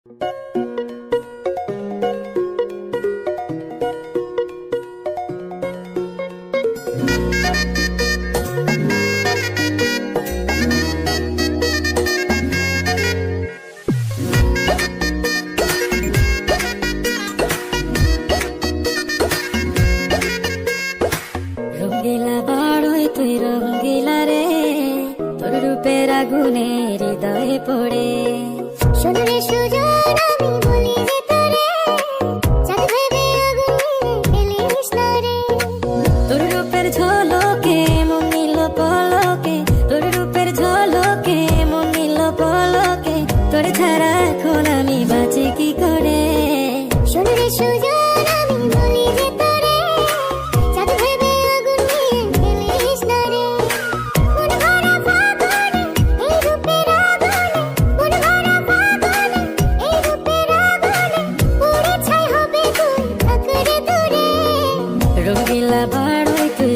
রঙ্গিলা বাড়ই তুই রঙ্গিলা রে, তোর রূপের আগুনে হৃদয়ে পড়ে। শোন রে সুজন আমি বলি যে তোরে, চাঁদ ভেবে আগুন নিয়ে ফেলিস না রে। তোর রূপের ঝলকে মন নিল পলকে, তোর রূপের ঝলকে মন নিল পলকে, তোর ছাড়া এখন আমি বাঁচি কি করে। শোন রে সুজন আমি বলি যে তোরে, চাঁদ ভেবে আগুন নিয়ে ফেলিস না রে। মন ভরা ফাগুনে এই রূপের আগুনে, মন ভরা ফাগুনে এই রূপের আগুনে, পুড়ে ছাই হবে তুই থাক রে দূরে। রঙ্গিলা বাড়ই তুই